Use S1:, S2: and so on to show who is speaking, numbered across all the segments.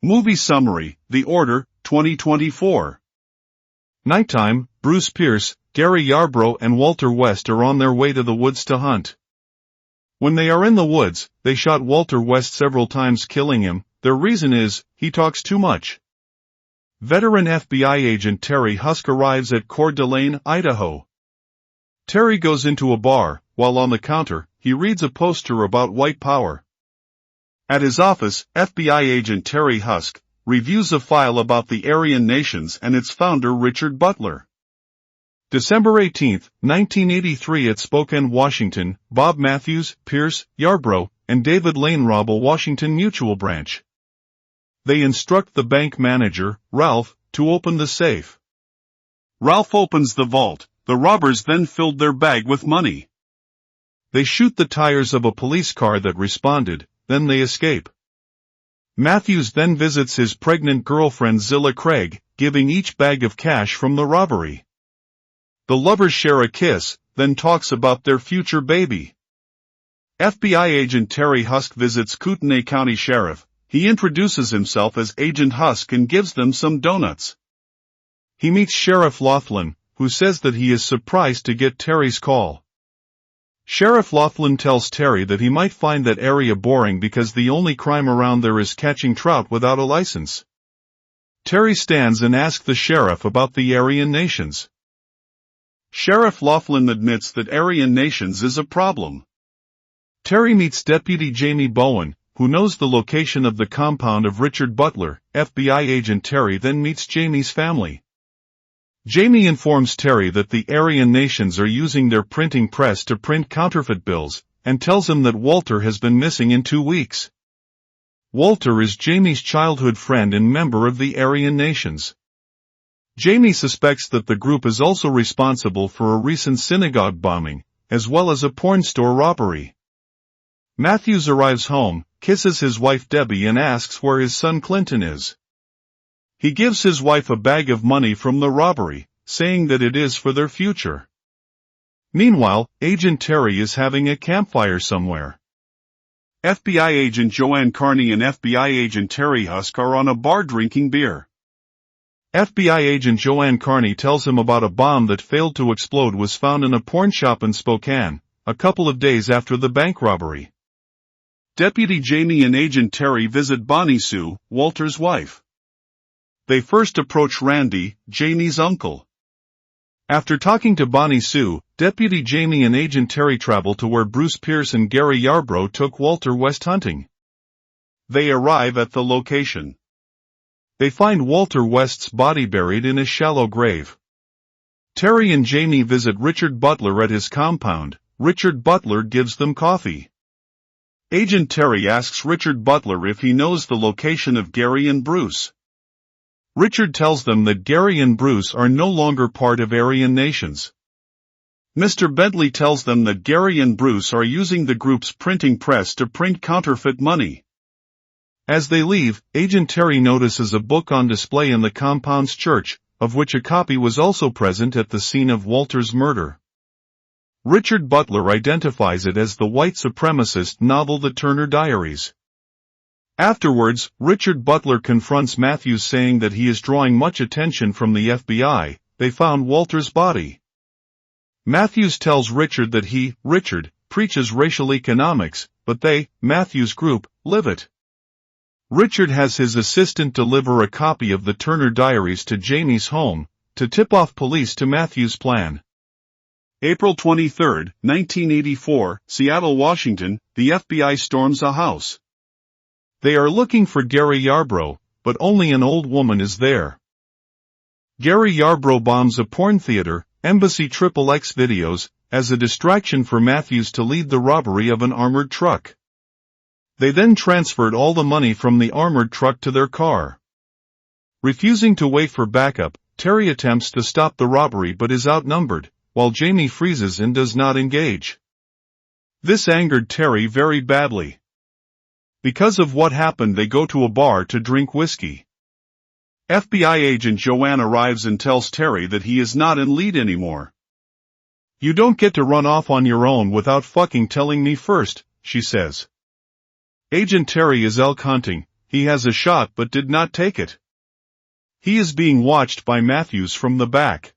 S1: Movie summary, The Order, 2024. Nighttime, Bruce Pierce, Gary Yarbrough and Walter West are on their way to the woods to hunt. When they are in the woods, they shot Walter West several times, killing him. Their reason is, he talks too much. Veteran FBI agent Terry Husk arrives at Coeur d'Alene, Idaho. Terry goes into a bar. While on the counter, he reads a poster about white power. At his office, FBI agent Terry Husk reviews a file about the Aryan nations and its founder Richard Butler. December 18, 1983 at Spokane, Washington, Bob Matthews, Pierce, Yarbrough, and David Lane rob a Washington Mutual branch. They instruct the bank manager, Ralph, to open the safe. Ralph opens the vault. The robbers then filled their bag with money. They shoot the tires of a police car that responded, then they escape. Matthews then visits his pregnant girlfriend Zilla Craig, giving each bag of cash from the robbery. The lovers share a kiss, then talks about their future baby. FBI agent Terry Husk visits Kootenai County Sheriff. He introduces himself as Agent Husk and gives them some donuts. He meets Sheriff Laughlin, who says that he is surprised to get Terry's call. Sheriff Laughlin tells Terry that he might find that area boring because the only crime around there is catching trout without a license. Terry stands and asks the sheriff about the Aryan nations. Sheriff Laughlin admits that Aryan nations is a problem. Terry meets Deputy Jamie Bowen, who knows the location of the compound of Richard Butler. FBI agent Terry then meets Jamie's family. Jamie informs Terry that the Aryan nations are using their printing press to print counterfeit bills, and tells him that Walter has been missing in 2 weeks. Walter is Jamie's childhood friend and member of the Aryan nations. Jamie suspects that the group is also responsible for a recent synagogue bombing, as well as a porn store robbery. Matthews arrives home, kisses his wife Debbie and asks where his son Clinton is. He gives his wife a bag of money from the robbery, saying that it is for their future. Meanwhile, Agent Terry is having a campfire somewhere. FBI agent Joanne Carney and FBI agent Terry Husk are on a bar drinking beer. FBI agent Joanne Carney tells him about a bomb that failed to explode was found in a pawn shop in Spokane, a couple of days after the bank robbery. Deputy Jamie and Agent Terry visit Bonnie Sue, Walter's wife. They first approach Randy, Jamie's uncle. After talking to Bonnie Sue, Deputy Jamie and Agent Terry travel to where Bruce Pierce and Gary Yarbrough took Walter West hunting. They arrive at the location. They find Walter West's body buried in a shallow grave. Terry and Jamie visit Richard Butler at his compound. Richard Butler gives them coffee. Agent Terry asks Richard Butler if he knows the location of Gary and Bruce. Richard tells them that Gary and Bruce are no longer part of Aryan nations. Mr. Bentley tells them that Gary and Bruce are using the group's printing press to print counterfeit money. As they leave, Agent Terry notices a book on display in the compound's church, of which a copy was also present at the scene of Walter's murder. Richard Butler identifies it as the white supremacist novel The Turner Diaries. Afterwards, Richard Butler confronts Matthews saying that he is drawing much attention from the FBI. They found Walter's body. Matthews tells Richard that he, Richard, preaches racial economics, but they, Matthews' group, live it. Richard has his assistant deliver a copy of the Turner Diaries to Jamie's home, to tip off police to Matthews' plan. April 23, 1984, Seattle, Washington, the FBI storms a house. They are looking for Gary Yarbrough, but only an old woman is there. Gary Yarbrough bombs a porn theater, Embassy XXX Videos, as a distraction for Matthews to lead the robbery of an armored truck. They then transferred all the money from the armored truck to their car. Refusing to wait for backup, Terry attempts to stop the robbery but is outnumbered, while Jamie freezes and does not engage. This angered Terry very badly. Because of what happened, they go to a bar to drink whiskey. FBI agent Joanne arrives and tells Terry that he is not in lead anymore. "You don't get to run off on your own without fucking telling me first," she says. Agent Terry is elk hunting. he has a shot but did not take it. He is being watched by Matthews from the back.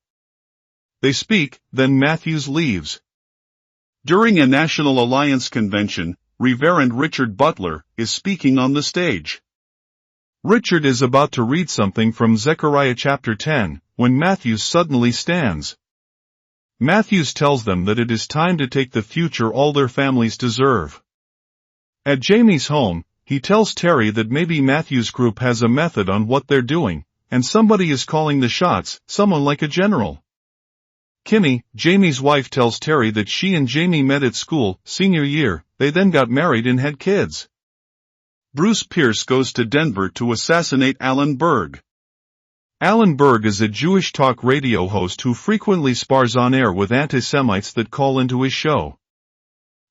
S1: They speak, then Matthews leaves. During a National Alliance convention, Reverend Richard Butler is speaking on the stage. Richard is about to read something from Zechariah chapter 10, when Matthews suddenly stands. Matthews tells them that it is time to take the future all their families deserve. At Jamie's home, he tells Terry that maybe Matthews' group has a method on what they're doing, and somebody is calling the shots, someone like a general. Kimmy, Jamie's wife, tells Terry that she and Jamie met at school, senior year, they then got married and had kids. Bruce Pierce goes to Denver to assassinate Alan Berg. Alan Berg is a Jewish talk radio host who frequently spars on air with anti-Semites that call into his show.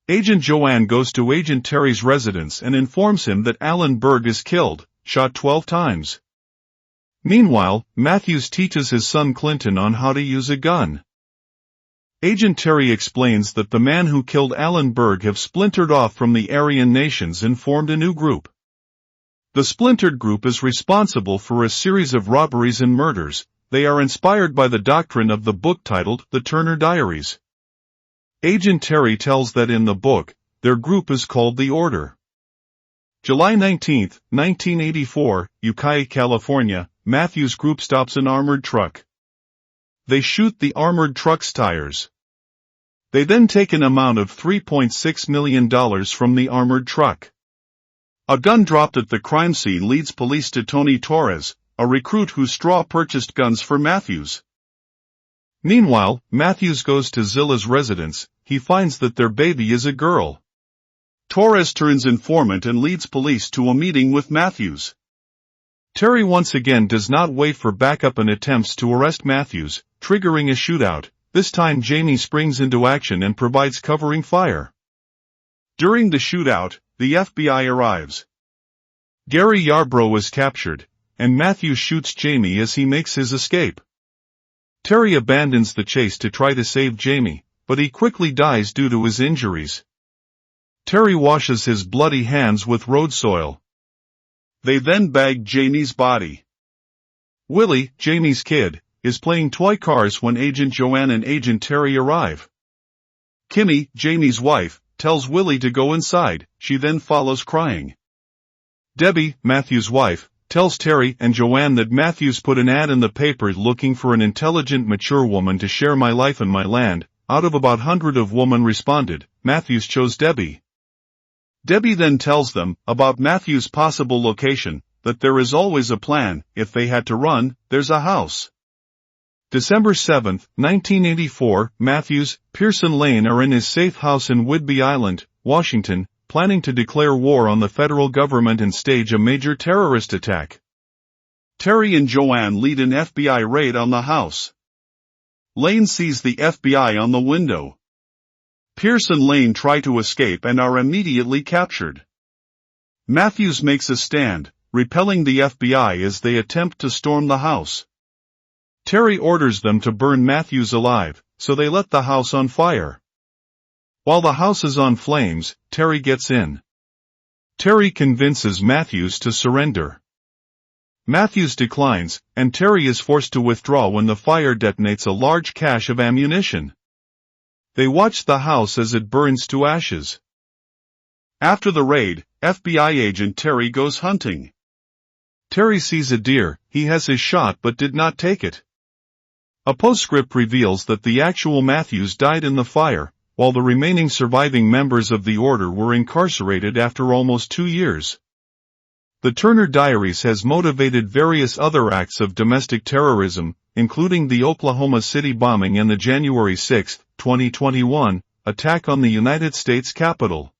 S1: Agent Joanne goes to Agent Terry's residence and informs him that Alan Berg is killed, shot 12 times. Meanwhile, Matthews teaches his son Clinton on how to use a gun. Agent Terry explains that the man who killed Alan Berg have splintered off from the Aryan nations and formed a new group. The splintered group is responsible for a series of robberies and murders. They are inspired by the doctrine of the book titled The Turner Diaries. Agent Terry tells that in the book, their group is called the Order. July 19, 1984, Ukiah, California, Matthews' group stops an armored truck. They shoot the armored truck's tires. They then take an amount of $3.6 million from the armored truck. A gun dropped at the crime scene leads police to Tony Torres, a recruit who straw-purchased guns for Matthews. Meanwhile, Matthews goes to Zilla's residence. He finds that their baby is a girl. Torres turns informant and leads police to a meeting with Matthews. Terry once again does not wait for backup and attempts to arrest Matthews, triggering a shootout. This time Jamie springs into action and provides covering fire. During the shootout, the FBI arrives. Gary Yarbrough is captured, and Matthews shoots Jamie as he makes his escape. Terry abandons the chase to try to save Jamie, but he quickly dies due to his injuries. Terry washes his bloody hands with road soil. They then bag Jamie's body. Willie, Jamie's kid, is playing toy cars when Agent Joanne and Agent Terry arrive. Kimmy, Jamie's wife, tells Willie to go inside. She then follows crying. Debbie, Matthews' wife, tells Terry and Joanne that Matthews put an ad in the paper looking for an intelligent, mature woman to share my life and my land. Out of about 100 of women responded, Matthews chose Debbie. Debbie then tells them about Matthews' possible location, that there is always a plan. If they had to run, there's a house. December 7, 1984, Matthews, Pearson Lane are in his safe house in Whidbey Island, Washington, planning to declare war on the federal government and stage a major terrorist attack. Terry and Joanne lead an FBI raid on the house. Lane sees the FBI on the window. Pierce and Lane try to escape and are immediately captured. Matthews makes a stand, repelling the FBI as they attempt to storm the house. Terry orders them to burn Matthews alive, so they let the house on fire. While the house is on flames, Terry gets in. Terry convinces Matthews to surrender. Matthews declines, and Terry is forced to withdraw when the fire detonates a large cache of ammunition. They watch the house as it burns to ashes. After the raid, FBI agent Terry goes hunting. Terry sees a deer. He has his shot but did not take it. A postscript reveals that the actual Matthews died in the fire, while the remaining surviving members of the order were incarcerated after almost 2 years. The Turner Diaries has motivated various other acts of domestic terrorism, including the Oklahoma City bombing and the January 6, 2021, attack on the United States Capitol.